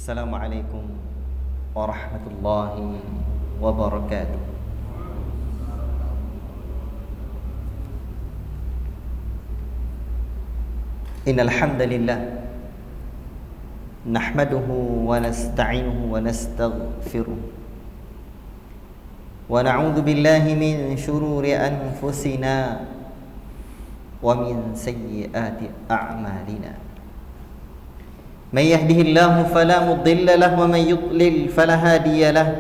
Assalamualaikum warahmatullahi wabarakatuh. Innal hamdalillah nahmaduhu wa nasta'inuhu wa nastaghfiruh wa na'udzu billahi min shururi anfusina wa min sayyiati a'malina. Man yahdihillahu fala mudilla lahu wa man yudlil fala hadiya lahu.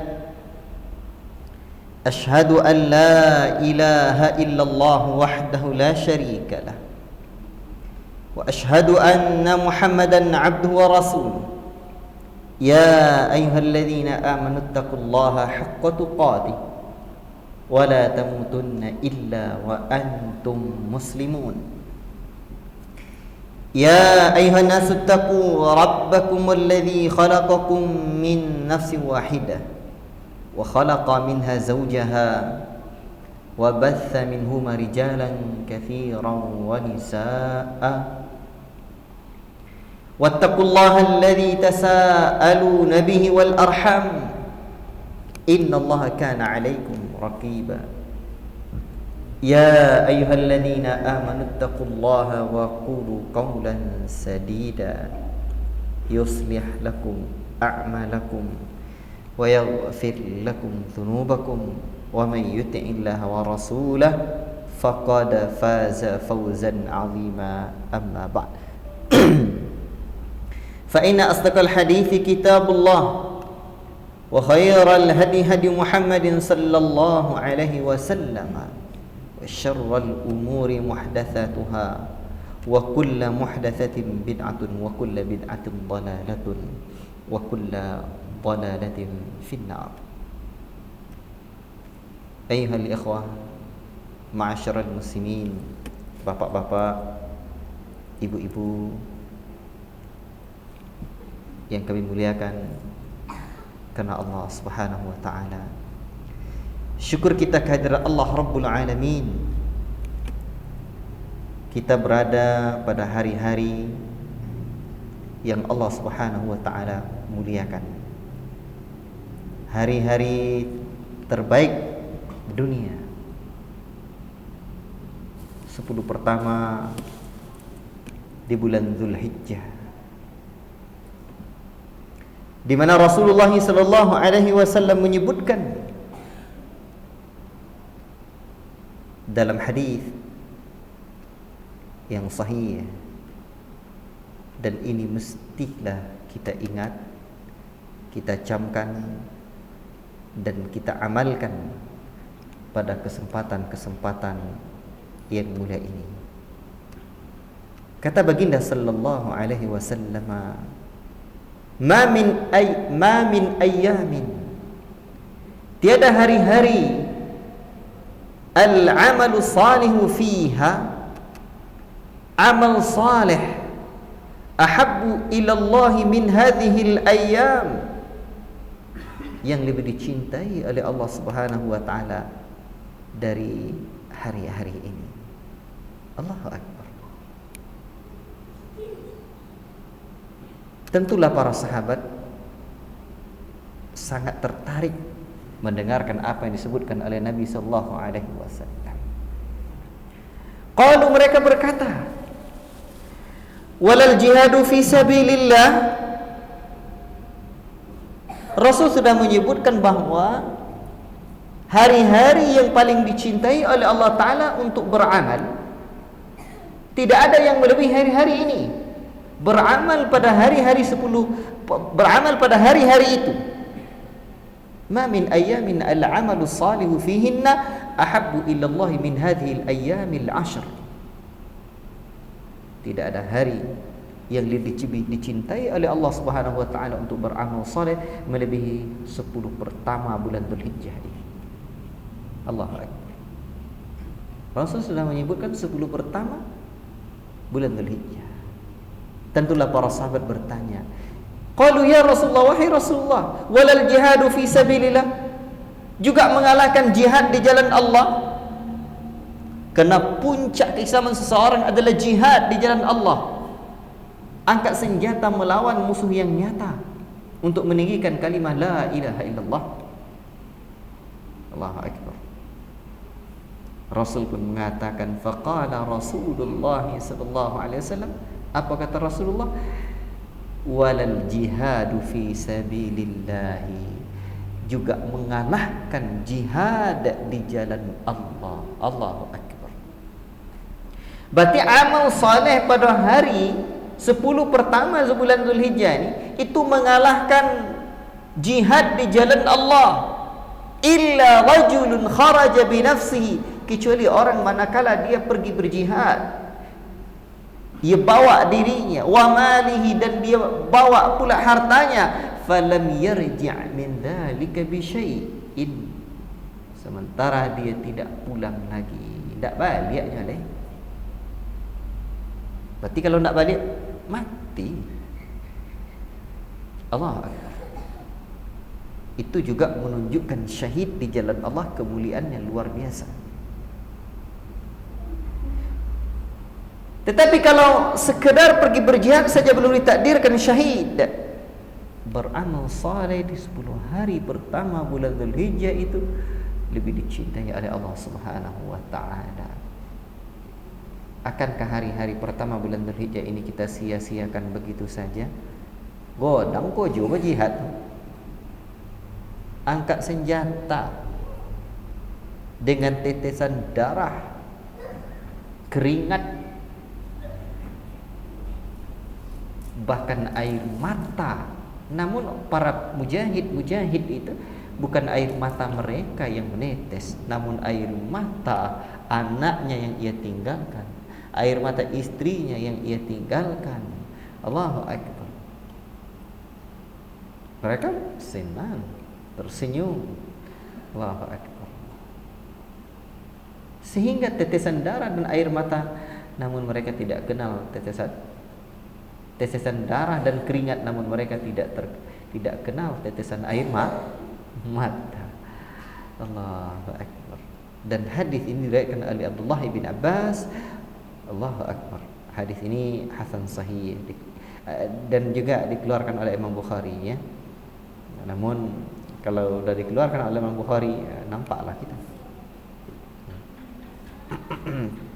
Ashhadu an la ilaha illallah wahdahu la syarika lahu wa ashhadu anna Muhammadan abduhu wa rasuluh. Ya ayyuhalladzina amanu taqullaha haqqa tuqatih wa la tamutunna illa wa antum muslimun. يا أيها الناس اتقوا ربكم الذي خلقكم من نفس واحدة وخلق منها زوجها وبث منهما رجالا كثيرا ونساء واتقوا الله الذي تساءلون به والأرحام إن الله كان عليكم رقيبا. يا أيها الذين آمنوا اتقوا الله وقولوا قولا سديدا يصلح لكم أعمالكم ويغفر لكم ذنوبكم ومن يطع الله ورسوله فقد فاز فوزا عظيما. أما بعد فإن أصدق الحديث كتاب الله وخير الهدي هدي محمد صلى الله عليه وسلم وشر الأمور محدثاتها وكل محدثة بدعة وكل بدعة ضلالة وكل ضلالة في النار. أيها الإخوة معاشر المسلمين, bapak-bapak, ibu-ibu yang kami muliakan karena Allah Subhanahu wa taala. Syukur kita kehadirat Allah Rabbul Alamin. Kita berada pada hari-hari yang Allah Subhanahu wa ta'ala muliakan, hari-hari terbaik dunia. 10 pertama di bulan Dzulhijjah, di mana Rasulullah sallallahu alaihi wasallam menyebutkan dalam hadis yang sahih, dan ini mestilah kita ingat, kita camkan dan kita amalkan pada kesempatan-kesempatan yang mulia ini. Kata baginda sallallahu alaihi wasallam, ma min ayyamin, tiada hari-hari al-amalu salihu fiha, amal salih, ahabbu ilallahi min hadhil ayyam, yang lebih dicintai oleh Allah Subhanahu wa taala dari hari-hari ini. Allahu akbar. Tentulah para sahabat sangat tertarik mendengarkan apa yang disebutkan oleh Nabi sallallahu alaihi wasallam. Qalu, mereka berkata, walal jihadu fi sabilillah. Rasul sudah menyebutkan bahwa hari-hari yang paling dicintai oleh Allah taala untuk beramal, tidak ada yang melebihi hari-hari ini. Beramal pada hari-hari 10, beramal pada hari-hari itu. Ma min ayyamin al-amalu salihu fihinna ahabbu ilallahi min hadhil ayyamil 'ashr. Tidak ada hari yang lebih dicintai oleh Allah Subhanahu wa taala untuk beramal saleh melebihi 10 pertama bulan Dzulhijjah ini. Allahu akbar. Rasul sudah menyebutkan 10 pertama bulan Dzulhijjah. Tentulah para sahabat bertanya, qalu ya Rasulullah, wahai Rasulullah, walal jihadu fi sabilillah, juga mengalahkan jihad di jalan Allah? Karena puncak keislaman seseorang adalah jihad di jalan Allah. Angkat senjata melawan musuh yang nyata. untuk meninggikan kalimah la ilaha illallah. Allahu akbar. Rasul pun mengatakan, faqala Rasulullah sallallahu alaihi wasallam, apa kata Rasulullah? Walal jihadu fi sabilillah, juga mengalahkan jihad di jalan Allah. Allahu akbar. Berarti amal soleh pada hari 10 pertama sebulan Zulhijjah ini itu mengalahkan jihad di jalan Allah. Illa rajulun kharaja bi nafsihi, kecuali orang manakala dia pergi berjihad, dia bawa dirinya, wa malihi, dan dia bawa pula hartanya, falam yarji' min dzalika bi syai'in, sementara dia tidak pulang lagi, tidak baliknya deh. Berarti kalau tidak balik mati. Allah Akbar. Itu juga menunjukkan syahid di jalan Allah kemuliaan yang luar biasa. Tetapi kalau sekedar pergi berjihad saja belum ditakdirkan syahid, beramal saleh di 10 hari pertama bulan Zulhijjah itu lebih dicintai oleh Allah Subhanahu wa taala. Akankah hari-hari pertama bulan Zulhijjah ini kita sia-siakan begitu saja? Godang kau juga jihad, angkat senjata dengan tetesan darah, keringat, bahkan air mata. Namun para mujahid itu bukan air mata mereka yang menetes, namun air mata anaknya yang ia tinggalkan, air mata istrinya yang ia tinggalkan. Allahu Akbar. Mereka senang, tersenyum. Allahu Akbar. Sehingga tetesan darah dan air mata, namun mereka tidak kenal tetesan darah dan keringat, namun mereka tidak kenal tetesan air mata. Allahu Akbar. Dan hadis ini diriwayatkan oleh Abdullah bin Abbas. Allahu Akbar. Hadis ini hasan sahih dan juga dikeluarkan oleh Imam Bukhari, ya. Namun kalau sudah dikeluarkan oleh Imam Bukhari, nampaklah kita.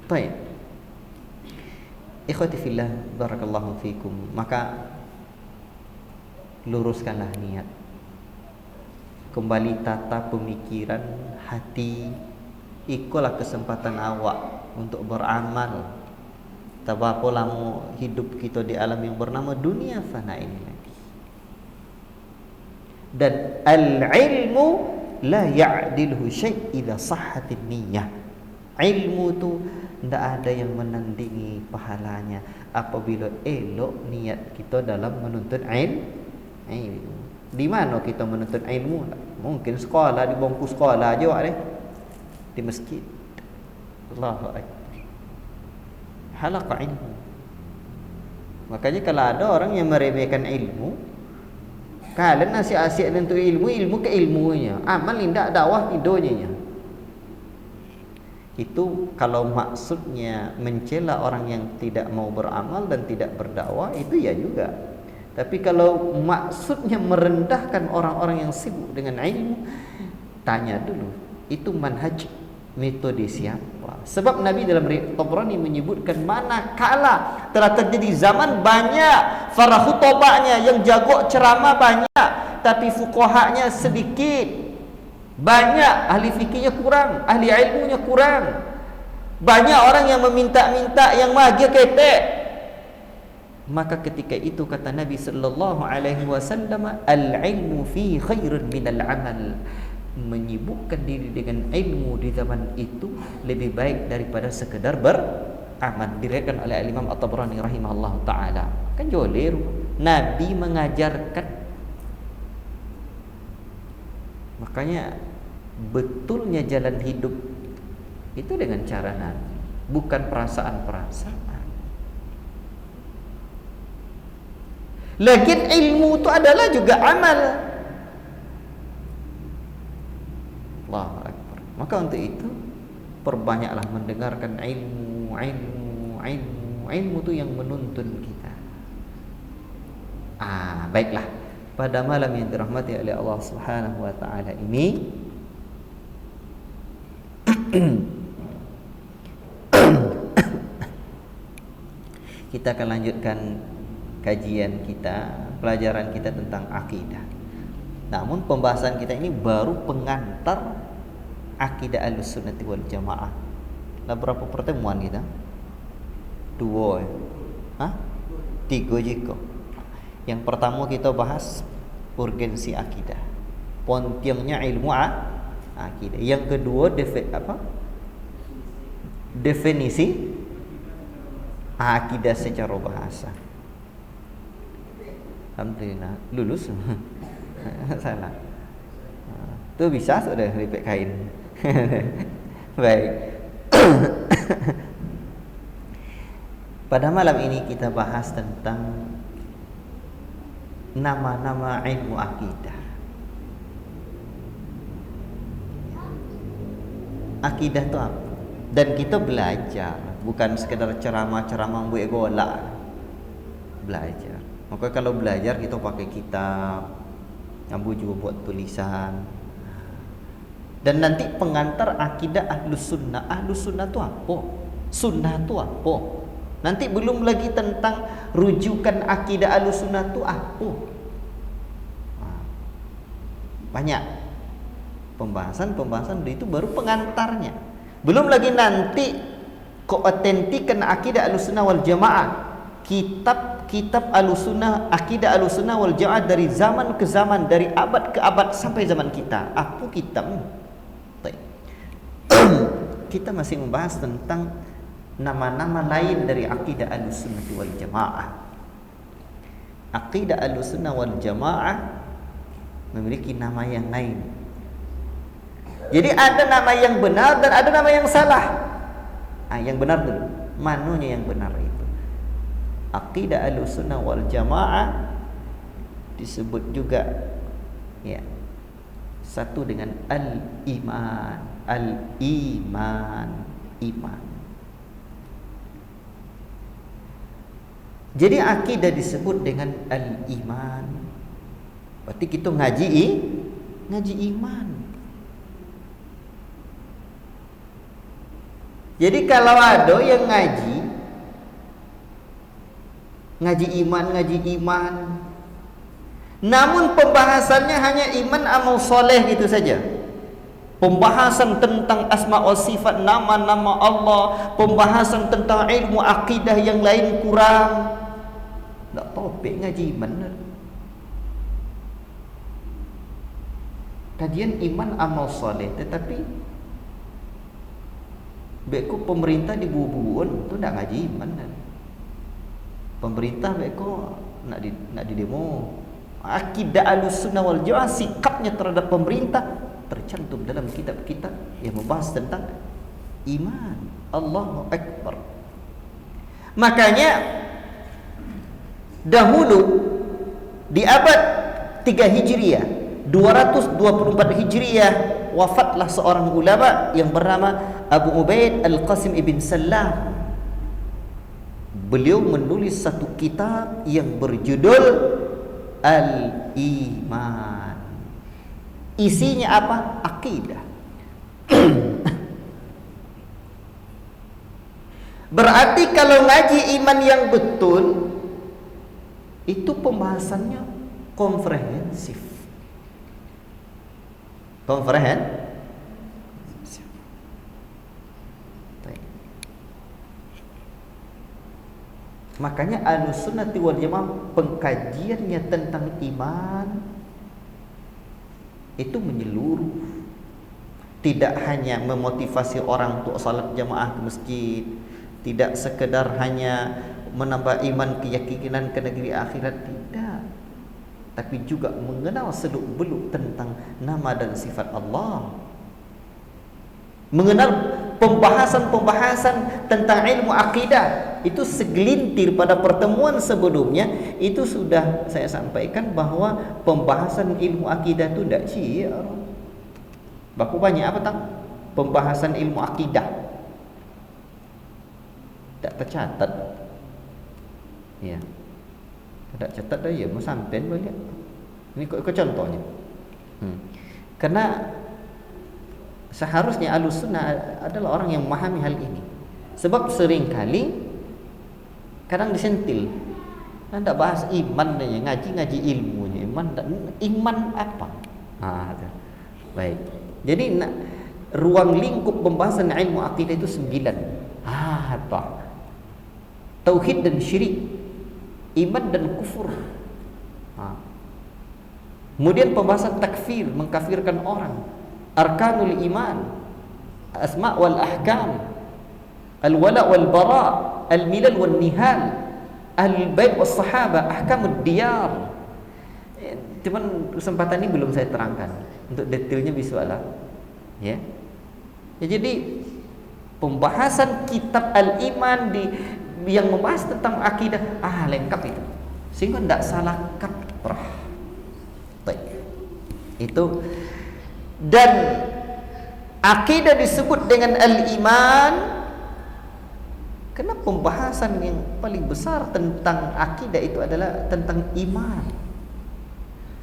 Baik. Ikhwati fillah, barakallahu fikum. Maka luruskanlah niat. Kembali tata pemikiran hati. Ikulah kesempatan awak untuk beramal. Tabapo lama hidup kita di alam yang bernama dunia fana ini lagi. Dan al-ilmu la ya'dilhu syai' idza sahhatin niyyah. Ilmu tu tidak ada yang menandingi pahalanya apabila elok niat kita dalam menuntut ilmu. Di mana kita menuntut ilmu? Mungkin sekolah, di bangku sekolah aja wak, di masjid. Allahu Akbar. Halaqah ilmu. Makanya kalau ada orang yang meremehkan ilmu, kalian asyik-asyik untuk ilmu ke ilmunya, amal tidak dakwah idenya. Itu kalau maksudnya mencela orang yang tidak mau beramal dan tidak berdakwah, itu ya juga. Tapi kalau maksudnya merendahkan orang-orang yang sibuk dengan ilmu, tanya dulu, itu manhaj, metode siapa? Sebab Nabi dalam riwayat Tabrani menyebutkan manakala telah terjadi zaman banyak para khutbahnya yang jago ceramah banyak, tapi fuqahanya sedikit. Banyak ahli fikihnya kurang, ahli ilmunya kurang. Banyak orang yang meminta-minta, yang magia ketek. Maka ketika itu kata Nabi sallallahu alaihi wasallam, al-ilmu fi khairun minal amal. Menyibukkan diri dengan ilmu di zaman itu lebih baik daripada sekedar beramal. Diriwayatkan oleh Imam At-Tabrani rahimahullah taala. Kan jolir Nabi mengajarkan. Makanya betulnya jalan hidup itu dengan cara Nabi, bukan perasaan-perasaan. Lakin ilmu itu adalah juga amal. Allahu Akbar. Maka untuk itu perbanyaklah mendengarkan ilmu itu yang menuntun kita. Baiklah. pada malam yang dirahmati oleh Allah Subhanahu wa taala ini kita akan lanjutkan kajian kita, pelajaran kita tentang akidah. Namun pembahasan kita ini baru pengantar akidah Ahlussunnah wal Jamaah. Nah, berapa pertemuan kita? 2 ya? Hah? 3 jika. Yang pertama kita bahas urgensi akidah, pentingnya ilmu akidah. Yang kedua definisi akidah secara bahasa. Alhamdulillah lulus. Salah. Tu bisa sudah lipet kain. Baik. Pada malam ini kita bahas tentang nama-nama ilmu akidah. Akidah itu apa? Dan kita belajar, bukan sekedar ceramah-ceramah buat golak. Belajar. Maka kalau belajar kita pakai kitab, Abu juga buat tulisan. Dan nanti pengantar akidah Ahlus Sunnah. Ahlus Sunnah itu apa? Sunnah itu apa? Nanti belum lagi tentang rujukan akidah Ahlus Sunnah itu apa? Banyak pembahasan itu baru pengantarnya. Belum lagi nanti keotentikan akidah Ahlus Sunnah wal Jamaah. Kitab Ahlussunnah, akidah Ahlussunnah wal Jamaah dari zaman ke zaman, dari abad ke abad sampai zaman kita. Apa kitab? Kita masih membahas tentang nama-nama lain dari akidah Ahlussunnah wal Jamaah. Akidah Ahlussunnah wal Jamaah memiliki nama yang lain. Jadi ada nama yang benar dan ada nama yang salah. Yang benar dulu. Mananya yang benar itu? Aqidah Ahlussunnah wal Jamaah disebut juga ya satu dengan al-iman, iman. Jadi akidah disebut dengan al-iman. Berarti kita ngaji iman. Jadi kalau ada yang ngaji iman, namun pembahasannya hanya iman amal soleh gitu saja. Pembahasan tentang asma wa sifat, nama-nama Allah, pembahasan tentang ilmu akidah yang lain kurang. Tak topik ngaji iman. Kajian iman amal soleh, tetapi beko pemerintah di bubuan tu nak ngaji iman. Pemerintah beko nak di demo. Akidah Ahlussunnah wal Jamaah, sikapnya terhadap pemerintah tercantum dalam kitab-kitab yang membahas tentang iman. Allahu Akbar. Makanya dahulu di abad 3 Hijriah, 224 Hijriah, wafatlah seorang ulama yang bernama Abu Ubaid Al-Qasim ibn Sallam. Beliau menulis satu kitab yang berjudul Al-Iman. Isinya apa? Akidah. Berarti kalau ngaji iman yang betul, itu pembahasannya komprehensif. Makanya Ahlussunnah wal Jamaah pengkajiannya tentang iman itu menyeluruh. Tidak hanya memotivasi orang untuk salat jamaah ke masjid, tidak sekedar hanya menambah iman, keyakinan ke negeri akhirat, tidak, tapi juga mengenal seluk-beluk tentang nama dan sifat Allah, mengenal pembahasan-pembahasan tentang ilmu akidah. Itu segelintir pada pertemuan sebelumnya itu sudah saya sampaikan bahwa pembahasan ilmu akidah itu tidak syiar. Baku banyak apa tak? Pembahasan ilmu akidah tak tercatat. Ya. Tak catat dah ya, mau sampai balik. Ini kok contohnya. Karena seharusnya Ahlus Sunnah adalah orang yang memahami hal ini. Sebab seringkali kadang disentil. Anda bahas iman aja, ngaji ilmunya. Iman apa? Baik. Jadi ruang lingkup pembahasan ilmu akidah itu 9. Apa? Tauhid dan syirik, iman dan kufur. Kemudian pembahasan takfir, mengkafirkan orang, arkanul iman, asma wal ahkam, al-wala wal bara, al-milal wal nihal, ahlul bait was sahaba, ahkamud diyar. Cuman kesempatan ini belum saya terangkan. Untuk detailnya visual lah. Ya. Jadi pembahasan kitab Al-Iman yang membahas tentang akidah lengkap itu. Sehingga tidak salah kaprah. Baik. Itu, dan akidah disebut dengan Al-Iman karena pembahasan yang paling besar tentang akidah itu adalah tentang iman,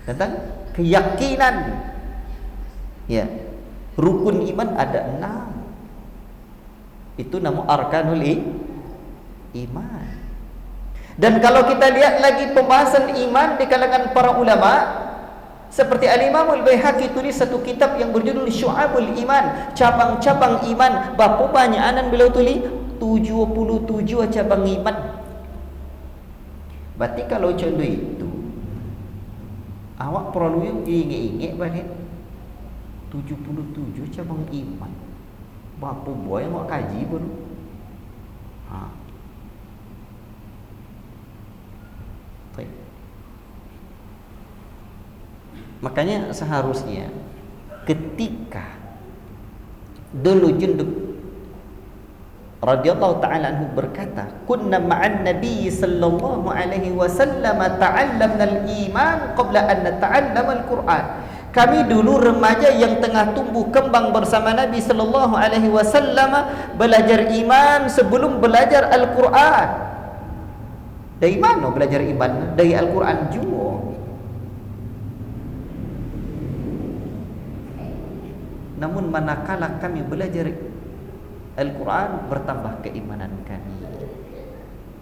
tentang keyakinan. Ya, rukun iman ada 6. Itu nama arkanul iman. Dan kalau kita lihat lagi pembahasan iman di kalangan para ulama, seperti Al-Imam Al-Baihaqi tulis satu kitab yang berjudul Syu'abul Iman, cabang-cabang iman. Berapa banyak anan beliau tulis? 77 cabang iman. Berarti kalau contoh itu, awak perlu yang ingat-ingat balik 77 cabang iman. Berapa buah yang awak kaji pun. Baik. Makanya seharusnya ketika dulu Jundub radhiyallahu ta'ala anhu berkata, kunna ma'an nabi sallallahu alaihi wasallam ta'allamna al-iman qabla an nata'allama al-Quran. Kami dulu remaja yang tengah tumbuh kembang bersama Nabi sallallahu alaihi wasallam belajar iman sebelum belajar Al-Quran. Dari mana belajar iman? Dari Al-Quran juga. Namun manakala kami belajar Al-Quran, bertambah keimanan kami.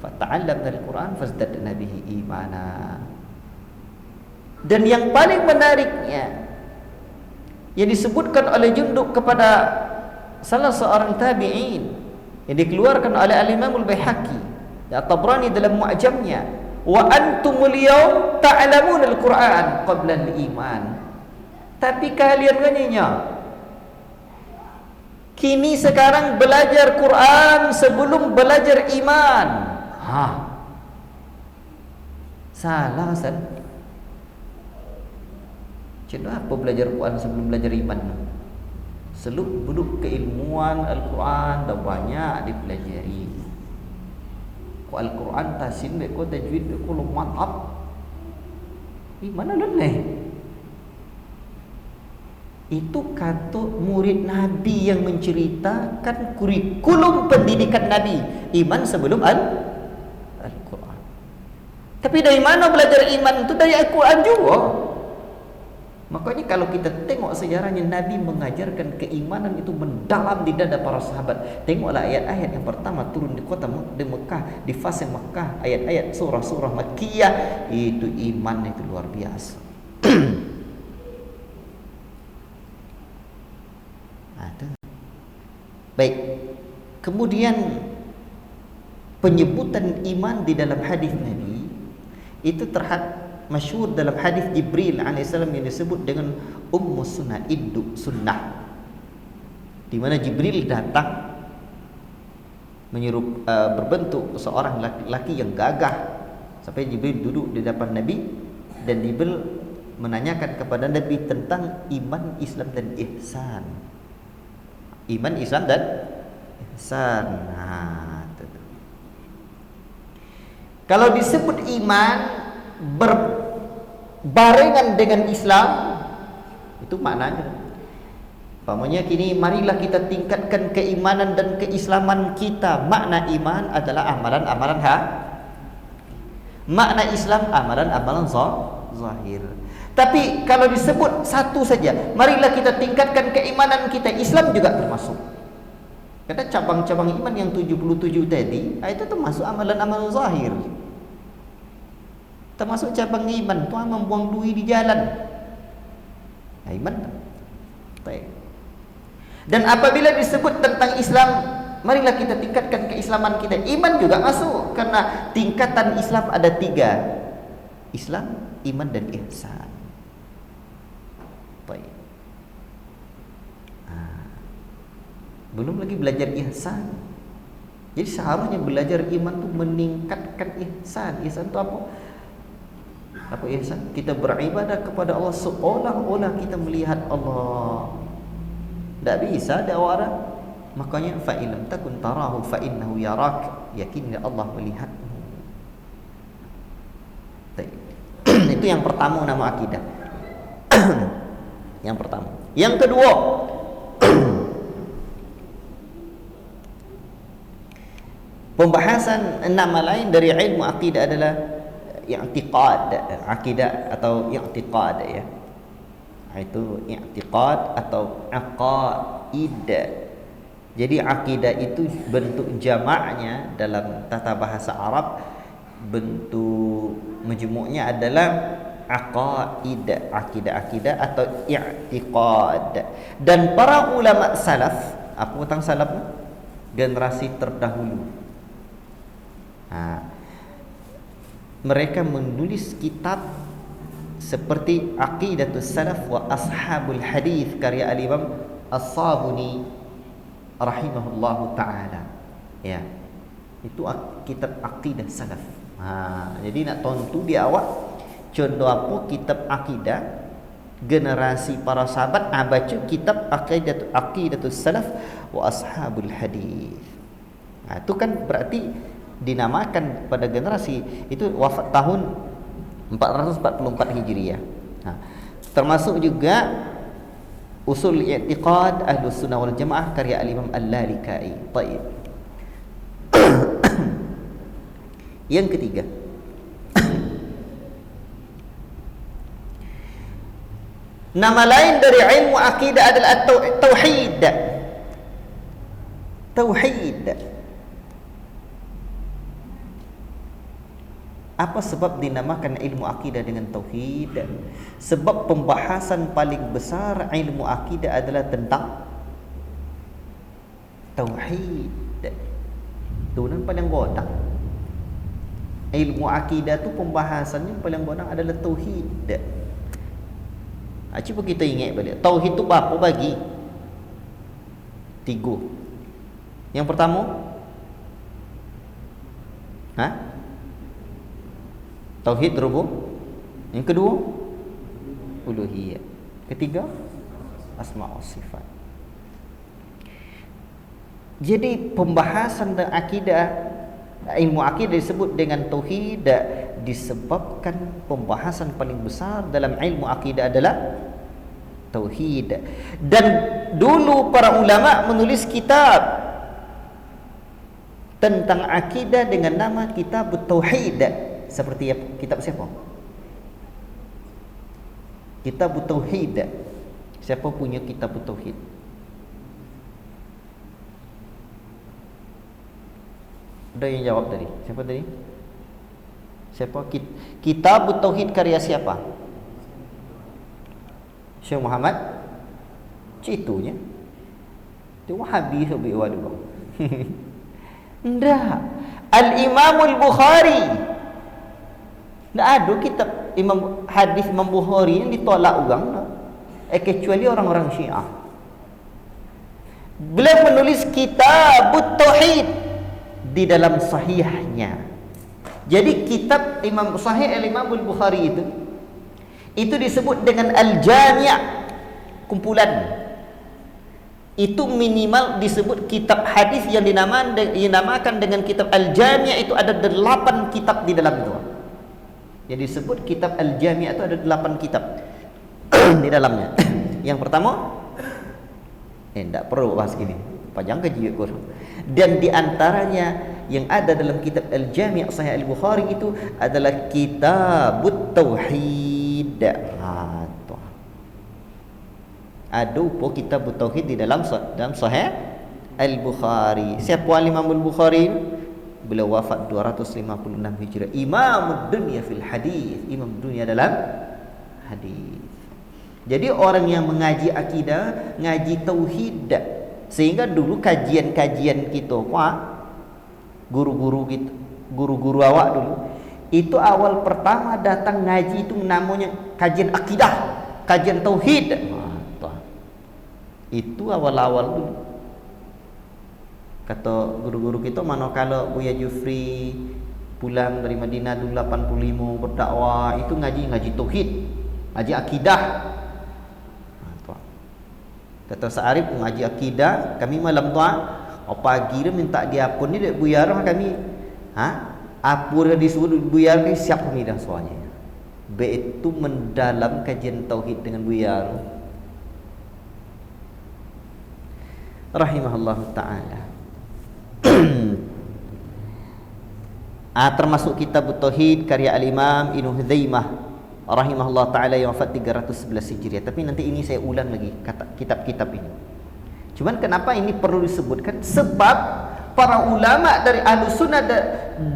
Fata'allamna Al-Quran fazdadna bihi imana. Dan yang paling menariknya yang disebutkan oleh Jundub kepada salah seorang tabi'in yang dikeluarkan oleh Al-Imam Al-Baihaqi, At-Tabrani dalam Mu'jamnya, wa antumul yawm ta'lamun Al-Quran qabla al-iman. Tapi kalian katanya kini sekarang belajar Quran sebelum belajar iman. Salah Ustaz. Macam apa belajar Quran sebelum belajar iman? Seluk-beluk keilmuan Al-Quran dah banyak dipelajari. Ko Al-Quran tasin be ko tajwid be ko mantap. Mana leneh? Itu kata murid Nabi yang menceritakan kurikulum pendidikan Nabi, iman sebelum Al-Quran. Tapi dari mana belajar iman itu? Dari Al-Quran juga. Makanya kalau kita tengok sejarahnya, Nabi mengajarkan keimanan itu mendalam di dada para sahabat. Tengoklah ayat-ayat yang pertama turun di kota di Mekah, di fase Mekah, ayat-ayat surah-surah Makkiyah, itu iman itu luar biasa. Baik. Kemudian penyebutan iman di dalam hadis Nabi itu masyhur dalam hadis Jibril alaihissalam yang disebut dengan Ummus Sunnah, Iddu Sunnah, di mana Jibril datang menyuruh berbentuk seorang laki-laki yang gagah sampai Jibril duduk di depan Nabi dan Jibril menanyakan kepada Nabi tentang iman, Islam dan ihsan. Iman, Islam dan ihsan. Kalau disebut iman berbarengan dengan Islam, itu maknanya umpamanya kini marilah kita tingkatkan keimanan dan keislaman kita. Makna iman adalah amalan-amalan makna Islam amalan-amalan zahir. Tapi kalau disebut satu saja, marilah kita tingkatkan keimanan kita. Islam juga termasuk. Karena cabang-cabang iman yang 77 tadi, itu termasuk amalan-amalan zahir. Termasuk cabang iman, tuan membuang duit di jalan. Iman. Baik. Dan apabila disebut tentang Islam, marilah kita tingkatkan keislaman kita. Iman juga masuk, karena tingkatan Islam ada 3. Islam, iman dan ihsan. Baik. Belum lagi belajar ihsan. Jadi seharusnya belajar iman itu meningkatkan ihsan. Ihsan itu apa? Apa ihsan? Kita beribadah kepada Allah seolah-olah kita melihat Allah. Tak bisa ada orang. Makanya fa illam takun tarahu fa innahu yarak. Yakinnya Allah melihatmu. Itu yang pertama nama akidah. Yang pertama. Yang kedua, pembahasan nama lain dari ilmu akidah adalah i'tiqad, akidah atau i'tiqad ya. Itu i'tiqad atau aqaid. Jadi akidah itu bentuk jamaknya dalam tata bahasa Arab, bentuk majmuknya adalah aqaid, akidah atau i'tiqad. Dan para ulama salaf, apa tentang salaf? Generasi terdahulu. Mereka menulis kitab seperti Aqidatus Salaf wa Ashabul Hadith karya Al-Imam As-Sabuni rahimahullahu taala. Ya. Itu kitab Aqidah Salaf. Jadi nak tonton di awal contoh apa kitab akidah generasi para sahabat, baca kitab Aqidatus Salaf wa Ashabul Hadith. Itu kan berarti dinamakan pada generasi itu wafat tahun 444 Hijriah. Termasuk juga Usul I'tiqad Ahlus Sunnah wal Jamaah karya Al-Imam Al-Lalikai. Baik. Yang ketiga, nama lain dari ilmu akidah adalah tauhid. Tauhid. Apa sebab dinamakan ilmu akidah dengan tauhid? Sebab pembahasan paling besar ilmu akidah adalah tentang tauhid. Itu yang paling godang. Ilmu akidah tu pembahasannya paling godang adalah tauhid. Cuba kita ingat balik. Tauhid tu apa bagi? 3. Yang pertama, tauhid rububiyah. Yang kedua, uluhiyah. Ketiga, asma wa sifat. Jadi pembahasan tentang akidah, ilmu akidah disebut dengan tauhid disebabkan pembahasan paling besar dalam ilmu akidah adalah tauhid. Dan dulu para ulama menulis kitab tentang akidah dengan nama Kitab Tauhid. Seperti kitab siapa? Kitab Tauhid. Siapa punya Kitab Tauhid? Ada yang jawab tadi? Siapa tadi? Siapa? Kitab Tauhid karya siapa? Syekh Muhammad Citunya. Itu Wahabi sebi waduh. Enggak. Al-Imam Al-Bukhari. Tak ada kitab Imam hadis Imam Bukhari yang ditolak orang, kecuali orang-orang Syiah. Beliau menulis kitab Tauhid di dalam sahihnya. Jadi kitab Imam Sahih Al-Imam Al-Bukhari itu disebut dengan Al-Jami', kumpulan. Itu minimal disebut kitab hadis yang dinamakan dengan kitab Al-Jami'. Itu ada 8 kitab di dalam itu. Jadi disebut kitab Al-Jami' itu ada 8 kitab di dalamnya. Yang pertama, tidak perlu bahas gini, panjang kaji Quran. Dan di antaranya yang ada dalam kitab Al-Jami' Sahih Al-Bukhari itu adalah Kitab Tauhid. tu. Ada pun kitab tauhid di dalam Sahih Al-Bukhari. Siapa Imam Al-Bukhari? Beliau wafat 256 Hijrah. Imam dunia fil hadis, imam dunia dalam hadis. Jadi orang yang mengaji akidah, ngaji tauhid. Sehingga dulu kajian-kajian kita, guru-guru kita, guru-guru awak dulu, itu awal pertama datang ngaji itu namanya kajian akidah, kajian tauhid. Itu awal-awal dulu. Kata guru-guru kita, manakala Buya Jufri pulang dari Madinah dulu 85 berdakwah, itu ngaji tauhid, ngaji akidah. Kata Sa'arif ngaji akidah, kami malam tu pagi dia minta diapun ni dek buyar kami. Apa dia disuruh buyar ni siap kami dah soalnya. Be itu mendalam kajian tauhid dengan buyar. Rahimahullah taala. Termasuk kitab tauhid karya al-Imam Ibnu Huzaimah rahimahullah taala yang wafat 311 Hijriah. Tapi nanti ini saya ulang lagi kata kitab-kitab ini. Cuman kenapa ini perlu disebutkan? Sebab para ulama dari Ahlussunnah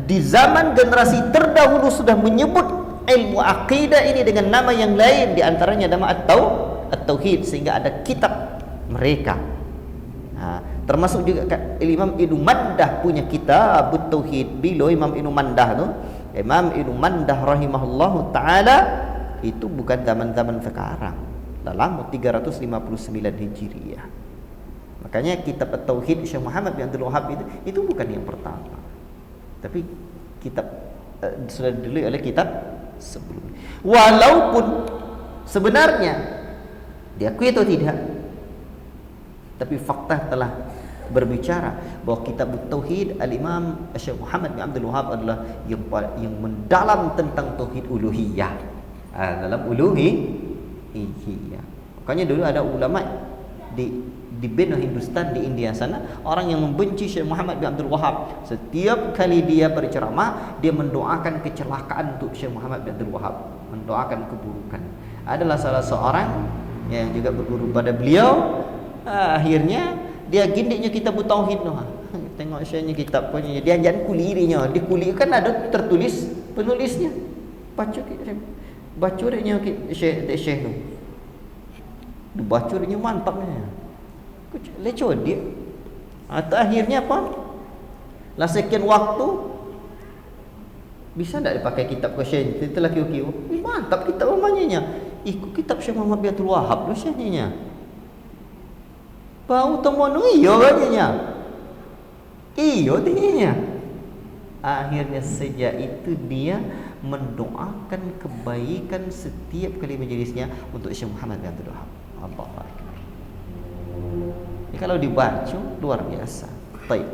di zaman generasi terdahulu sudah menyebut ilmu akidah ini dengan nama yang lain, di antaranya nama At-Tauhid, sehingga ada kitab mereka. Termasuk juga Imam Ibnu Mandah punya kitab Tauhid. Bila Imam Ibnu Mandah tu, Imam Ibnu Mandah rahimahullahu taala, itu bukan zaman-zaman sekarang, dalam 359 Hijriah. Makanya kitab At-Tauhid Syekh Muhammad bin Abdul Wahhab itu bukan yang pertama, tapi kitab sudah dulu oleh kitab sebelumnya. Walaupun sebenarnya diakui atau tidak, tapi fakta telah berbicara bahawa kitab Tauhid Al-Imam Syekh Muhammad bin Abdul Wahhab adalah yang mendalam tentang tauhid uluhiyah, dalam uluhiyah. Makanya dulu ada ulama di Benua Hindustan di India sana, orang yang membenci Syekh Muhammad bin Abdul Wahhab, setiap kali dia berceramah dia mendoakan kecelakaan untuk Syekh Muhammad bin Abdul Wahhab, mendoakan keburukan. Adalah salah seorang yang juga berguru pada beliau. Akhirnya dia gindiknya kitab Tauhid noh. Tengok Syekhnya kitab punya, dia jangan kulirinya, di kulir kan ada tertulis penulisnya. Bacurnya Syekh tu. Bacurnya mantapnya. Leceh dia. Atau akhirnya apa? Lah sekian waktu bisa tak dipakai kitab Syekh itu lagi okey. Mantap kitab namanya. Ikut kitab Syekh Muhammad bin Abdul Wahhab lah Syekhnya. Bau temuan iyo katanya. Iyo tingginya. Akhirnya sejak itu dia mendoakan kebaikan setiap kali majelisnya untuk Syekh Muhammad bin Abdul Wahhab. Allahu akbar. Ini kalau dibaca luar biasa. Baik.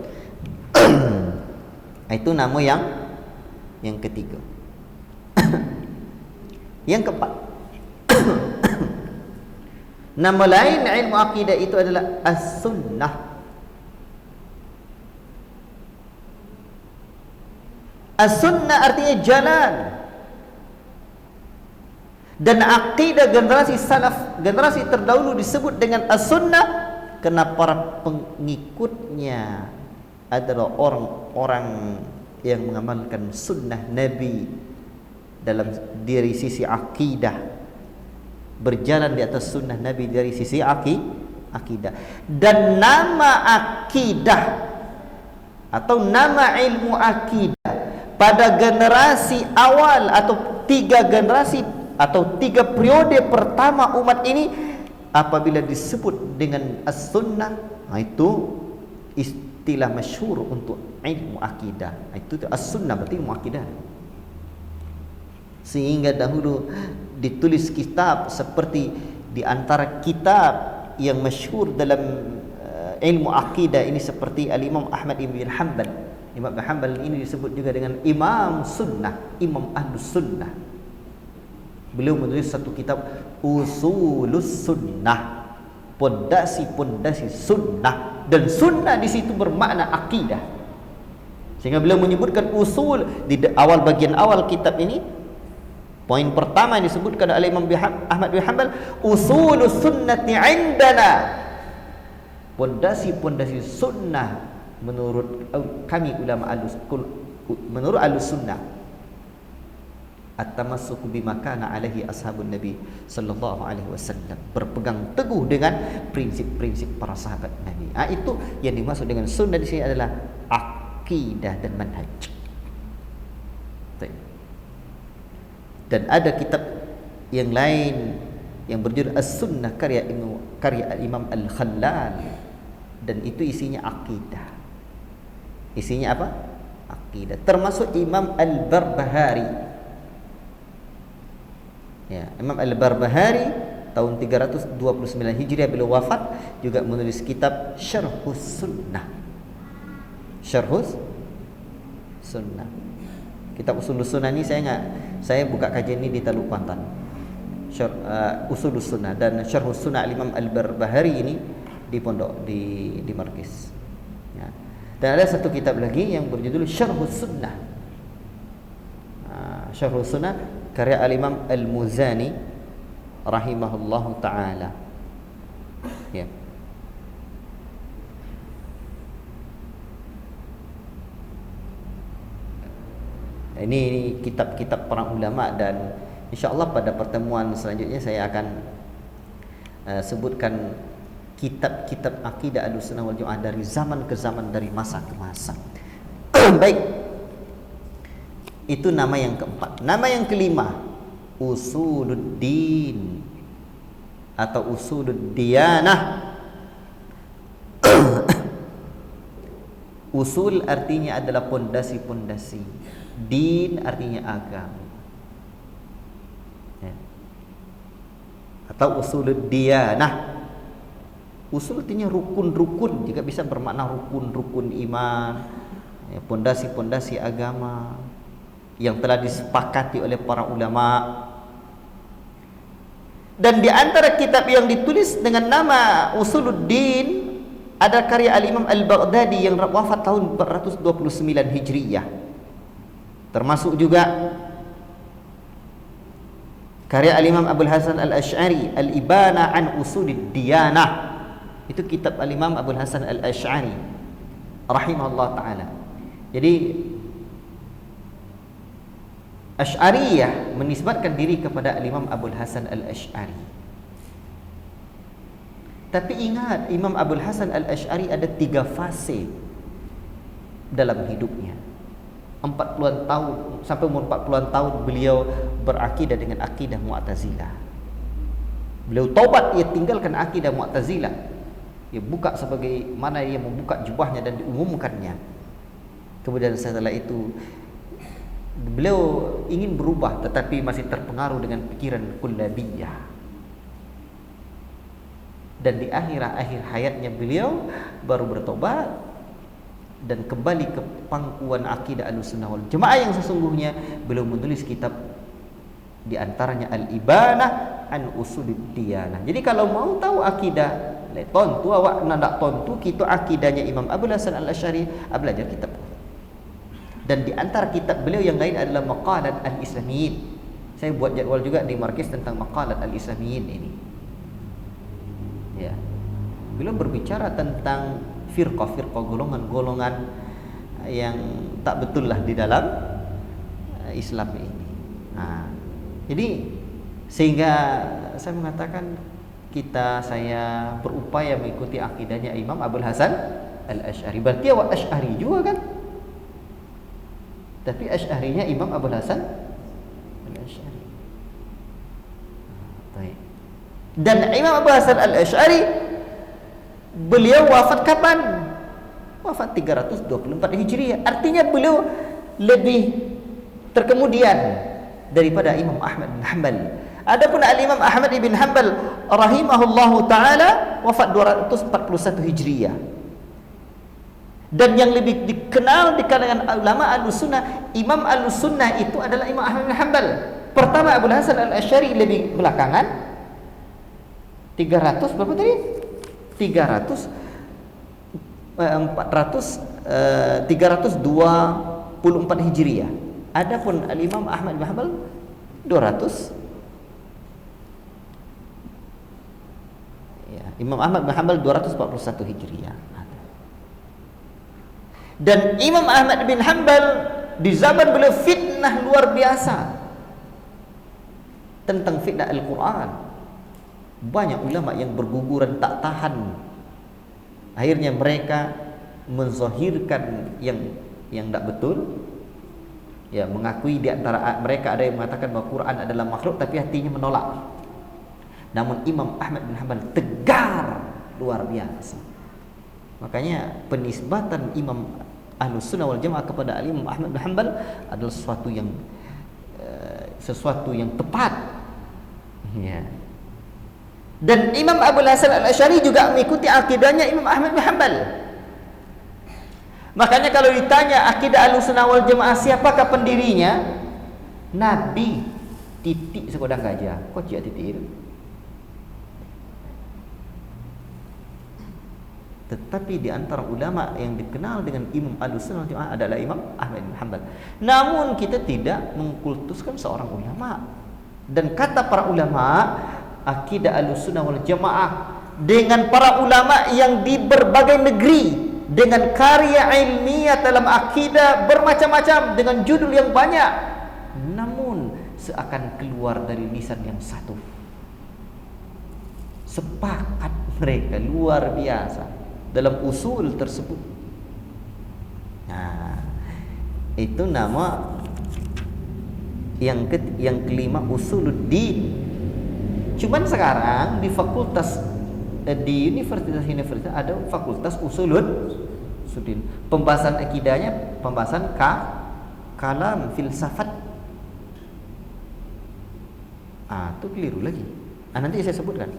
Itu nama yang ketiga. Yang keempat. Nama lain ilmu akidah itu adalah as-sunnah. As-sunnah artinya jalan. Dan akidah generasi salaf, generasi terdahulu disebut dengan as-sunnah karena para pengikutnya adalah orang-orang yang mengamalkan sunnah Nabi dalam dari sisi akidah, berjalan di atas sunnah Nabi dari sisi akidah. Dan nama akidah atau nama ilmu akidah pada generasi awal atau 3 generasi atau 3 periode pertama umat ini, apabila disebut dengan as-sunnah, itu istilah masyhur untuk ilmu akidah. Itu as-sunnah berarti ilmu akidah. Sehingga dahulu ditulis kitab seperti di antara kitab yang masyhur dalam ilmu akidah ini seperti Al-Imam Ahmad bin Hanbal. Imam bin Hanbal ini disebut juga dengan Imam Sunnah, Imam Ahlus Sunnah. Beliau menulis satu kitab Usulus Sunnah, pondasi-pondasi sunnah, dan sunnah di situ bermakna akidah. Sehingga beliau menyebutkan usul di awal, bagian awal kitab ini, Poin pertama yang disebutkan oleh Imam Ahmad bin Hanbal, usulus sunnati indana. Pondasi-pondasi sunnah menurut kami ulama menurut Ahlussunnah, at-tamassuku bima kana alaihi ashabun nabi sallallahu alaihi wasallam, berpegang teguh dengan prinsip-prinsip para sahabat Nabi. Itu yang dimaksud dengan sunnah di sini adalah akidah dan manhaj. Dan ada kitab yang lain yang berjudul As-Sunnah karya Imam Al-Khallal, dan itu isinya akidah. Isinya apa? Akidah. Termasuk Imam Al-Barbahari. Ya, Imam Al-Barbahari tahun 329 Hijriah beliau wafat, juga menulis kitab Syarhus Sunnah. Syarhus Sunnah. Kitab Usulus Sunnah ini saya buka kajian ini di Teluk Kuantan. Usulus Sunnah dan Syarhus Sunnah Imam Al-Barbahari ini di pondok di Markis. Ya. Dan ada satu kitab lagi yang berjudul Syarhus Sunnah. Syarhus Sunnah karya Al-Imam Al-Muzani rahimahullahu taala. Ya. Ini kitab-kitab para ulama, dan insyaallah pada pertemuan selanjutnya saya akan sebutkan kitab-kitab akidah Ahlussunnah wal Jamaah dari zaman ke zaman, dari masa ke masa. Baik. Itu nama yang keempat. Nama yang kelima, usuluddin atau usuluddiyanah. Usul artinya adalah pondasi-pondasi. Din artinya agama. Ya. Atau usuluddiyanah. Usul artinya rukun-rukun, juga bisa bermakna rukun-rukun iman, ya, pondasi-pondasi agama yang telah disepakati oleh para ulama. Dan di antara kitab yang ditulis dengan nama Usuluddin ada karya Al-Imam Al-Baghdadi yang wafat tahun 429 Hijriyah. Termasuk juga karya Al-Imam Abul Hasan Al-Asy'ari, Al-Ibana an Usulid Diyanah. Itu kitab Al-Imam Abul Hasan Al-Asy'ari rahimahullah taala. Jadi Asy'ariyah menisbatkan diri kepada Al-Imam Abul Hasan Al-Asy'ari. Tapi ingat, Imam Abul Hasan Al-Asy'ari ada 3 fase dalam hidupnya. 40-an tahun, sampai umur 40-an tahun beliau berakidah dengan akidah Mu'tazilah. Beliau taubat, ia tinggalkan akidah Mu'tazilah. Ia buka sebagaimana ia membuka jubahnya dan diumumkannya. Kemudian setelah itu beliau ingin berubah, tetapi masih terpengaruh dengan pikiran kullabiyah. Dan di akhir hayatnya beliau baru bertobat dan kembali ke pangkuan akidah Ahlussunnah wal Jamaah yang sesungguhnya. Beliau menulis kitab di antaranya Al-Ibanah an Usulid Diyanah. Jadi kalau mau tahu akidah, tontu awak nak tontu kita akidahnya Imam Abul Hasan Al-Asy'ari, belajar kitab. Dan di antara kitab beliau yang lain adalah Maqalat Al-Islamiyyin. Saya buat jadwal juga di Markis tentang Maqalat Al-Islamiyyin ini. Ya. Beliau berbicara tentang firqah-firqah, golongan-golongan yang tak betul lah di dalam Islam ini. Jadi sehingga saya mengatakan saya berupaya mengikuti akidahnya Imam Abul Hasan Al-Asy'ari. Berarti awak Asy'ari juga kan? Tapi Asy'arinya Imam Abul Hasan Al-Asy'ari. Baik. Dan Imam Abul Hasan Al-Asy'ari beliau wafat kapan? Wafat 324 Hijriah. Artinya beliau lebih terkemudian daripada Imam Ahmad bin Hanbal. Adapun Al-Imam Ahmad bin Hanbal rahimahullahu taala wafat 241 Hijriah. Dan yang lebih dikenal di kalangan ulama Ahlussunnah, Imam Ahlussunnah itu adalah Imam Ahmad bin Hanbal. Pertama Abul Hasan Al-Asy'ari lebih belakangan. 300 berapa tadi? 324 Hijriah. Adapun Al-Imam Ahmad bin Hanbal 200. Ya, Imam Ahmad bin Hanbal 241 Hijriah. Dan Imam Ahmad bin Hanbal di zaman beliau fitnah luar biasa tentang fitnah Al-Quran. Banyak ulama yang berguguran tak tahan. Akhirnya mereka menzahirkan yang tak betul. Ya, mengakui di antara mereka ada yang mengatakan bahwa Quran adalah makhluk tapi hatinya menolak. Namun Imam Ahmad bin Hanbal tegar luar biasa. Makanya penisbatan Imam Ahlus Sunnah wal Jamaah kepada Imam Ahmad bin Hanbal adalah sesuatu yang tepat. Ya. Dan Imam Abu Hasan Al-Asy'ari juga mengikuti akidahnya Imam Ahmad bin Hanbal. Makanya kalau ditanya akidah Ahlus Sunnah wal Jamaah siapakah pendirinya? Nabi titik sekodang gajah. Kok cia titik itu? Tetapi di antara ulama yang dikenal dengan Imam Ahlus Sunnah wal Jamaah adalah Imam Ahmad bin Hanbal. Namun kita tidak mengkultuskan seorang ulama. Dan kata para ulama, akidah Ahlus Sunnah wal Jamaah dengan para ulama yang di berbagai negeri dengan karya ilmiah dalam akidah bermacam-macam dengan judul yang banyak, namun seakan keluar dari lisan yang satu. Sepakat mereka luar biasa dalam usul tersebut. Nah, itu nama yang kelima, usuluddin. Cuman sekarang di fakultas di universitas ada fakultas usuluddin. Pembahasan akidahnya pembahasan kalam filsafat. Itu keliru lagi. Nanti saya sebutkan.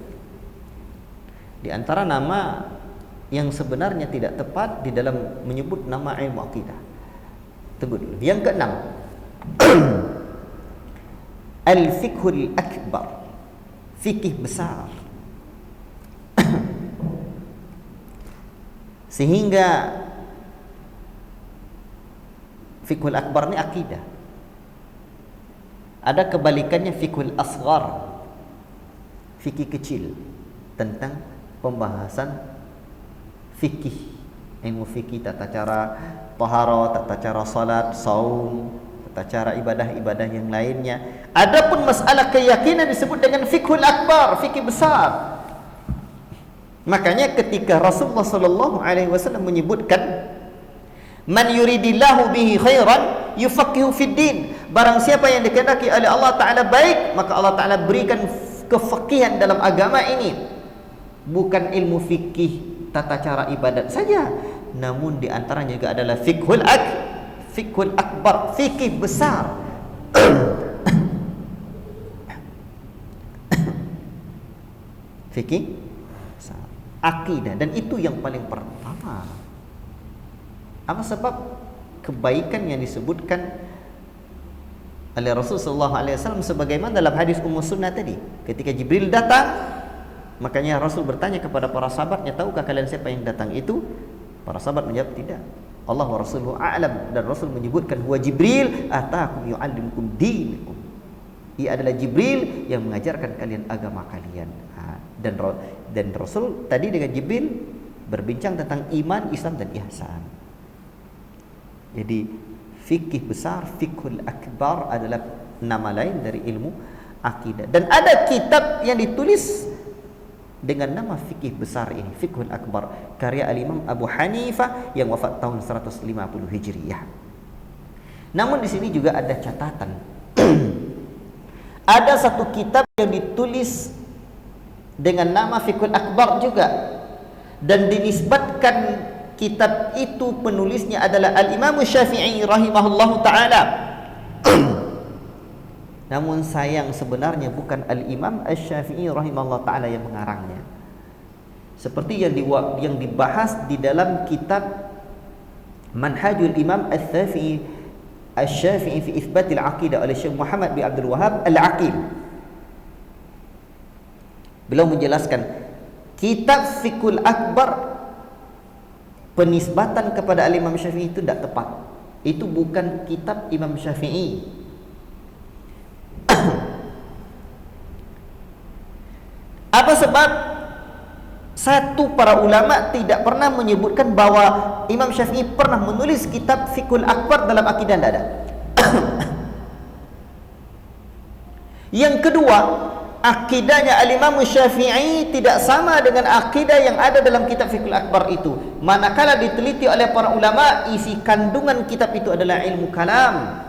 Di antara nama yang sebenarnya tidak tepat di dalam menyebut nama ilmu akidah. Tunggu dulu. Yang keenam, al-fiqhul akbar, fikih besar. Sehingga fiqhul akbar ini akidah. Ada kebalikannya fiqhul asghar, fikih kecil tentang pembahasan fikih, ilmu fikih, tata cara taharah, tata cara salat, saum, tata cara ibadah-ibadah yang lainnya. Adapun masalah keyakinan disebut dengan fiqhul akbar, fikih besar. Makanya ketika Rasulullah sallallahu alaihi wasallam menyebutkan man yuridillahu bihi khairan yufaqihu fid din, barang siapa yang dikehendaki oleh Allah taala baik, maka Allah taala berikan kefaqihan dalam agama ini. Bukan ilmu fikih tata cara ibadat saja, namun di antaranya juga adalah fiqhul akbar, fikih besar. Fikih besar, akidah, dan itu yang paling pertama. Apa sebab kebaikan yang disebutkan oleh Rasulullah SAW sebagaimana dalam hadis Ummu Sunnah tadi, ketika Jibril datang, makanya Rasul bertanya kepada para sahabatnya, tahukah kalian siapa yang datang itu? Para sahabat menjawab, tidak. Allah wa Rasuluhu a'lam. Dan Rasul menyebutkan, huwa Jibril atakum yu'allimukum dinakum. Ia adalah Jibril yang mengajarkan kalian agama kalian. Dan Rasul tadi dengan Jibril berbincang tentang iman, Islam dan ihsan. Jadi fikih besar, fiqhul akbar adalah nama lain dari ilmu akidah. Dan ada kitab yang ditulis dengan nama fikih besar ini, fiqhul akbar, karya al-Imam Abu Hanifah yang wafat tahun 150 Hijriah. Namun di sini juga ada catatan. Ada satu kitab yang ditulis dengan nama fiqhul akbar juga, dan dinisbatkan kitab itu penulisnya adalah al-Imam Syafi'i rahimahullahu taala. Namun sayang sebenarnya bukan al-Imam Asy-Syafi'i rahimahullah ta'ala yang mengarangnya. Seperti yang dibahas di dalam kitab Manhajul Imam Asy-Syafi'i fi Itsbatil Aqidah oleh Syekh Muhammad bin Abdul Wahhab Al-Aqil. Beliau menjelaskan kitab Fiqhul Akbar, penisbatan kepada al-Imam Syafi'i itu tidak tepat. Itu bukan kitab Imam Syafi'i. sebab satu para ulama tidak pernah menyebutkan bahawa Imam Syafi'i pernah menulis kitab Fiqhul Akbar dalam akidah, tidak ada. Yang kedua, akidahnya Al-Imam Syafi'i tidak sama dengan akidah yang ada dalam kitab Fiqhul Akbar itu. Manakala diteliti oleh para ulama, isi kandungan kitab itu adalah ilmu kalam.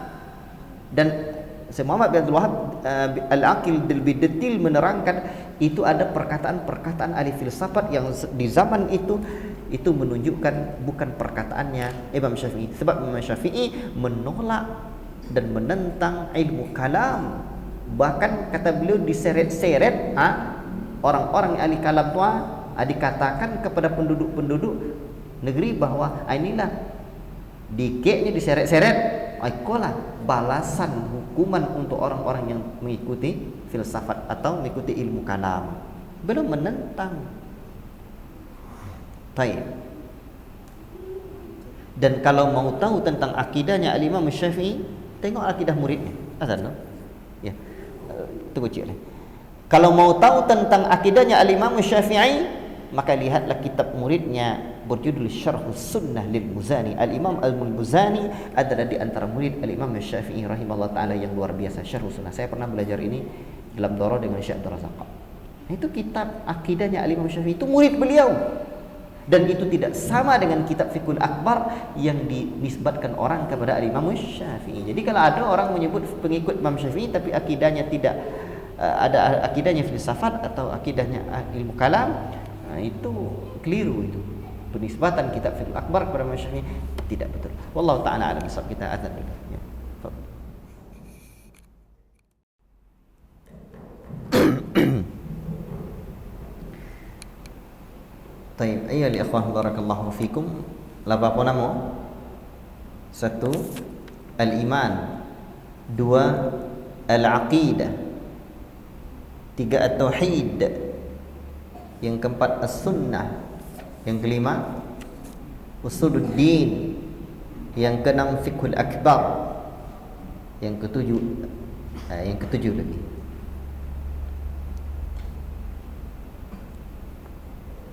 Dan Syekh Muhammad bin Abdul Wahab Al-Aqil Al-Bidatil menerangkan itu ada perkataan-perkataan ahli filsafat yang di zaman itu menunjukkan bukan perkataannya Imam Syafi'i. Sebab Imam Syafi'i menolak dan menentang ilmu kalam. Bahkan kata beliau diseret-seret orang-orang ahli kalam tua dikatakan kepada penduduk-penduduk negeri bahawa inilah dikeknya diseret-seret, ikolah balasan hukuman untuk orang-orang yang mengikuti filsafat atau mengikuti ilmu kalam. Belum menentang. Baik. Dan kalau mau tahu tentang akidahnya Al-Imam Syafi'i, tengok akidah muridnya. Azan, no? Ya. Tunggu cik lah. Kalau mau tahu tentang akidahnya Al-Imam Syafi'i, maka lihatlah kitab muridnya berjudul Syarh Sunnah lil Muzani. Al-Imam Al-Muzani adalah di antara murid Al-Imam Syafi'i rahimahullah ta'ala yang luar biasa. Syarh Sunnah, saya pernah belajar ini dalam daurah dengan Syekh Abdul Razak. Itu kitab akidahnya Al-Imam Syafi'i, itu murid beliau. Dan itu tidak sama dengan kitab Fiqhul Akbar yang dinisbatkan orang kepada Al-Imam Syafi'i. Jadi kalau ada orang menyebut pengikut Imam Syafi'i tapi akidahnya tidak ada akidahnya filsafat atau akidahnya ilmu kalam, itu keliru. Itu penisbatan kitab Fiqhul Akbar kepada Imam Syafi'i tidak betul. Wallahu ta'ala a'lam bishawab. Kita azan dulu ya. Taib, ayyuhal ikhwah barakallahu fikum. Lapa apa nama? 1. Al-iman. 2. Al-aqidah. 3. At-tauhid. Yang keempat as-sunnah. Yang kelima usuluddin. Yang keenam fiqhul akbar. Yang ketujuh lagi.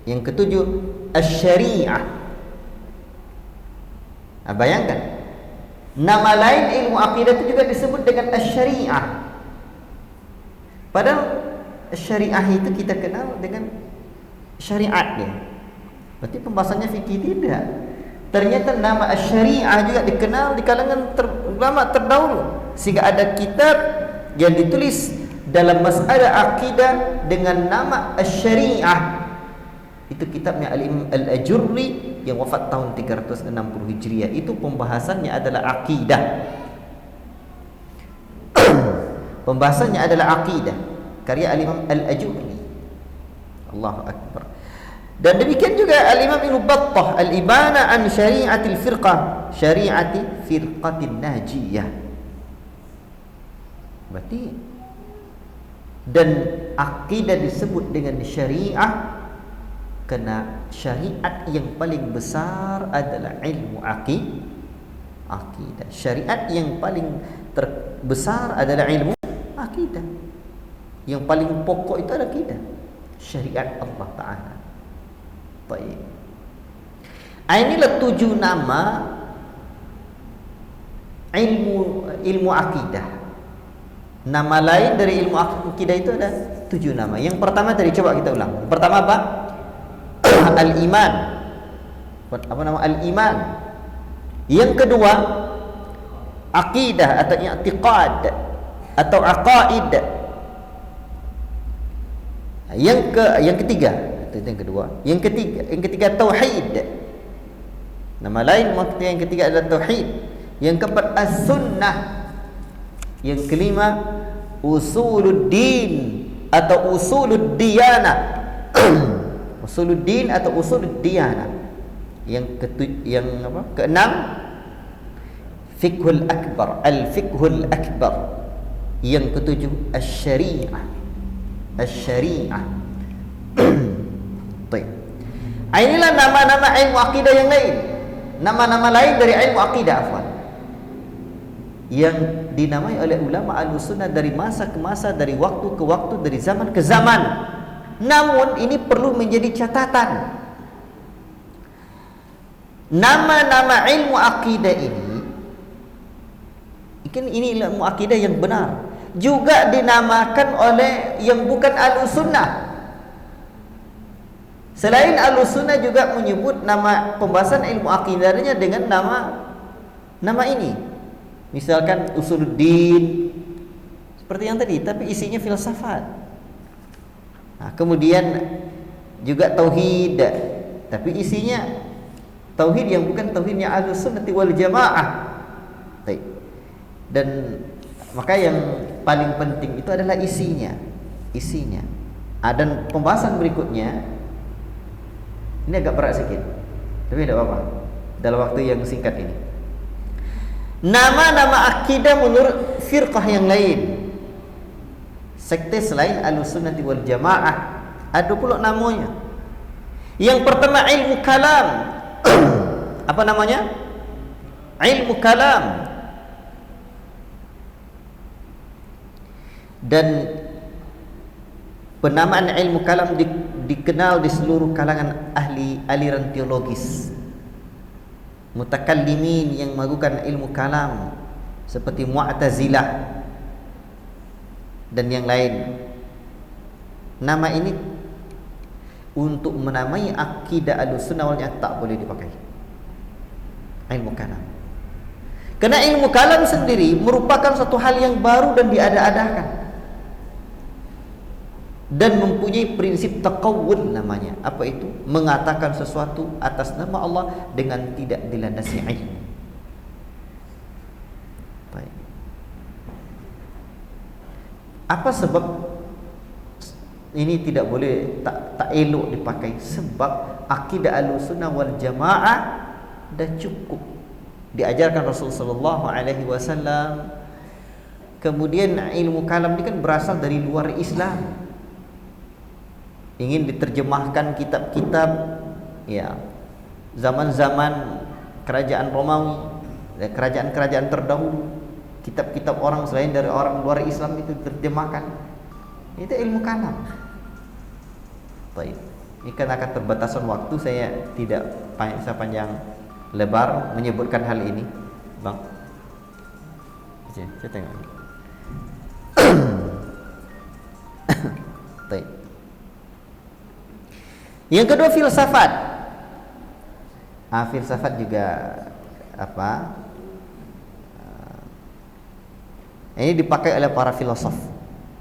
Yang ketujuh asy-syari'ah. Bayangkan, nama lain ilmu akidah itu juga disebut dengan asy-syari'ah. Padahal syariah itu kita kenal dengan syariat dia. Berarti pembahasannya fikih tidak. Ternyata nama asy-syari'ah juga dikenal di kalangan ulama terdahulu. Sehingga ada kitab yang ditulis dalam masalah akidah dengan nama asy-syari'ah. Itu kitabnya Al-Imam Al-Ajurri yang wafat tahun 360 Hijriah. Itu pembahasannya adalah akidah. Pembahasannya adalah akidah, karya Al-Imam Al-Ajurri. Allahu Akbar. Dan demikian juga Al-Imam Ibnu Battah Al-Ibana an Syari'atil Firqah, Syari'ati Firqatin Najiyah. Berarti dan akidah disebut dengan syariah kerana syariat yang paling besar adalah ilmu akidah. Syariat yang paling terbesar adalah ilmu akidah. Yang paling pokok itu adalah akidah, syariat Allah Ta'ala. Baik. Inilah 7 nama ilmu akidah. Nama lain dari ilmu akidah itu ada 7 nama. Yang pertama tadi coba kita ulang. Yang pertama apa? Al-iman. Apa nama al-iman? Yang kedua akidah atau i'tiqad atau aqaid. Yang ketiga, itu yang kedua. Yang ketiga tauhid. Nama lain maksudnya yang ketiga adalah tauhid. Yang keempat as-sunnah. Yang kelima usuluddin atau usuluddiyana. Usuluddin atau usuluddiyana. Yang keenam fiqhul akbar, al-fiqhul akbar. Yang ketujuh asy-syari'ah. Asy-syari'ah. Baik. Inilah nama-nama ilmu akidah yang lain. Nama-nama lain dari ilmu akidah afwan, yang dinamai oleh ulama Ahlussunnah dari masa ke masa, dari waktu ke waktu, dari zaman ke zaman. Namun ini perlu menjadi catatan. Nama-nama ilmu akidah ini ilmu akidah yang benar, juga dinamakan oleh yang bukan Ahlussunnah. Selain Ahlussunnah juga menyebut nama pembahasan ilmu akidahnya dengan nama ini. Misalkan Usuluddin seperti yang tadi, tapi isinya filsafat. Nah, kemudian juga tauhid, tapi isinya tauhid yang bukan tauhidnya Ahlussunnah wal Jamaah. Dan maka yang paling penting itu adalah isinya. Dan pembahasan berikutnya ini agak berat sedikit, tapi tidak apa-apa dalam waktu yang singkat ini. Nama-nama akidah menurut firqah yang lain, sekte selain Ahlussunnah wal Jamaah, ada pula namanya. Yang pertama ilmu kalam. Apa namanya? Ilmu kalam. Dan penamaan ilmu kalam dikenal di seluruh kalangan ahli aliran teologis, mutakallimin yang melakukan ilmu kalam seperti Mu'tazilah dan yang lain. Nama ini untuk menamai akidah Ahlussunnah wal Jamaah tak boleh dipakai. Ilmu kalam, karena ilmu kalam sendiri merupakan satu hal yang baru dan diada-adakan, dan mempunyai prinsip taqawul namanya. Apa itu? Mengatakan sesuatu atas nama Allah dengan tidak dilandasi ilmu. Baik. Apa sebab ini tidak boleh, tak elok dipakai? Sebab akidah Ahlussunnah wal Jamaah dah cukup diajarkan Rasul sallallahu alaihi wasallam. Kemudian ilmu kalam ini kan berasal dari luar Islam. Ingin diterjemahkan kitab-kitab ya zaman-zaman kerajaan Romawi, kerajaan-kerajaan terdahulu, kitab-kitab orang selain dari orang luar Islam itu diterjemahkan. Itu ilmu kalam. Baik. Ini karena keterbatasan waktu saya tidak panjang lebar menyebutkan hal ini, Bang. Saya tengok. Baik. Yang kedua filsafat. Filsafat juga apa? Ini dipakai oleh para filosof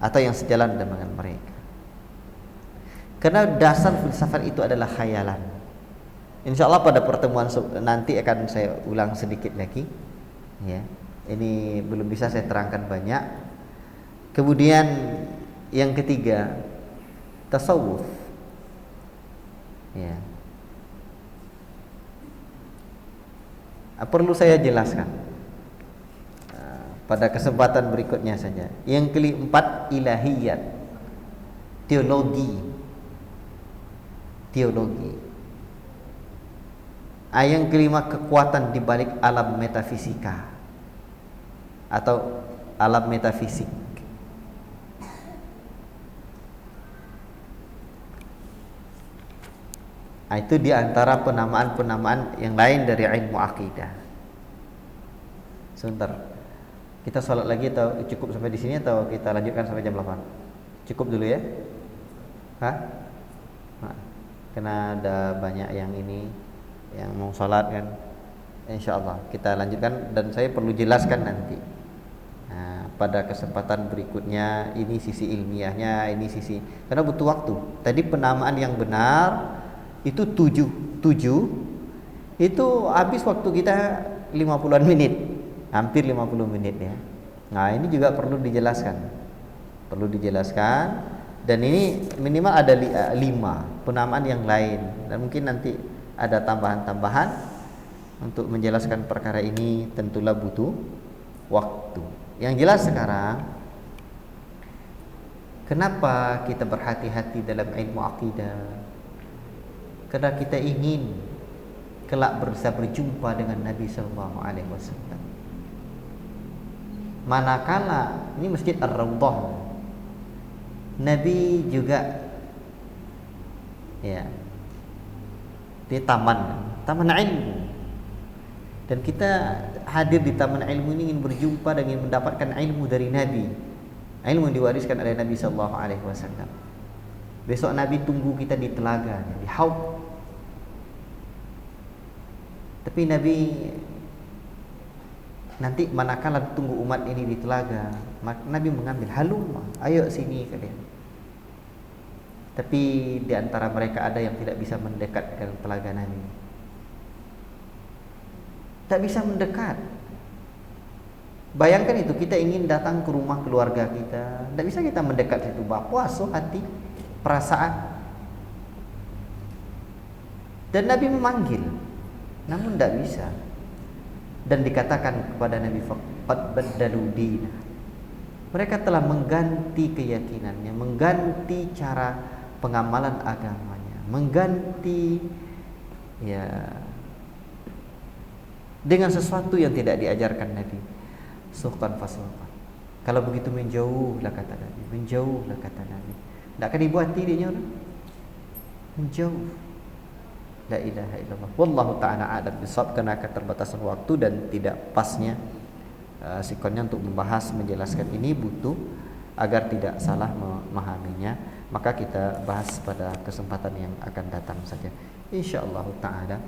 atau yang sejalan dengan mereka. Karena dasar filsafat itu adalah khayalan. Insyaallah pada pertemuan nanti akan saya ulang sedikit lagi. Ya, ini belum bisa saya terangkan banyak. Kemudian yang ketiga, tasawuf. Ya. Perlu saya jelaskan pada kesempatan berikutnya saja. Yang keempat, ilahiyat, teologi. Yang kelima, kekuatan di balik alam metafisika atau alam metafisik. Itu diantara penamaan-penamaan yang lain dari ilmu akidah. Sebentar, kita sholat lagi atau cukup sampai di sini atau kita lanjutkan sampai jam 8? Cukup dulu ya? Karena ada banyak yang mau sholat kan. InsyaAllah kita lanjutkan, dan saya perlu jelaskan nanti pada kesempatan berikutnya. Ini sisi ilmiahnya, ini sisi, karena butuh waktu. Tadi penamaan yang benar itu 7 itu habis waktu kita 50-an menit, hampir 50 menit ya. Nah ini juga perlu dijelaskan, dan ini minimal ada 5 penamaan yang lain, dan mungkin nanti ada tambahan-tambahan untuk menjelaskan perkara ini. Tentulah butuh waktu. Yang jelas sekarang, kenapa kita berhati-hati dalam ilmu akidah? Karena kita ingin kelak bisa berjumpa dengan Nabi sallallahu alaihi wasallam. Manakala ini Masjid Ar-Raudhah, Nabi juga Ya. Di taman ilmu. Dan kita hadir di taman ilmu ini ingin berjumpa dan ingin mendapatkan ilmu dari Nabi. Ilmu yang diwariskan oleh Nabi sallallahu alaihi wasallam. Besok Nabi tunggu kita di telaga, di haud. Tapi Nabi nanti manakala tunggu umat ini di telaga, Nabi mengambil halumma, ayo sini kalian. Tapi di antara mereka ada yang tidak bisa mendekat ke telaga Nabi. Tak bisa mendekat. Bayangkan itu, kita ingin datang ke rumah keluarga kita, tak bisa kita mendekat situ, puasa hati, perasaan. Dan Nabi memanggil, namun tak bisa. Dan dikatakan kepada Nabi, faqad baddalu dina. Mereka telah mengganti keyakinannya, mengganti cara pengamalan agamanya, mengganti dengan sesuatu yang tidak diajarkan Nabi. Suqan fasuqan. Kalau begitu menjauhlah kata Nabi, menjauhlah kata Nabi. Takkan ibu hati dia orang? Menjauh. La ilaha illallah. Wallahu ta'ala a'lam bishawab, karena keterbatasan waktu dan tidak pasnya sikonnya untuk membahas menjelaskan ini butuh agar tidak salah memahaminya, maka kita bahas pada kesempatan yang akan datang saja insyaallah taala.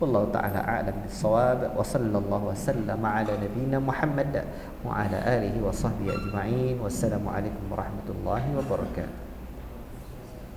Wallahu taala a'lam bis-shawab wa sallallahu wasallama ala nabiyyina Muhammad wa ala alihi wa sahbihi ajma'in. Wassalamu alaikum warahmatullahi wabarakatuh.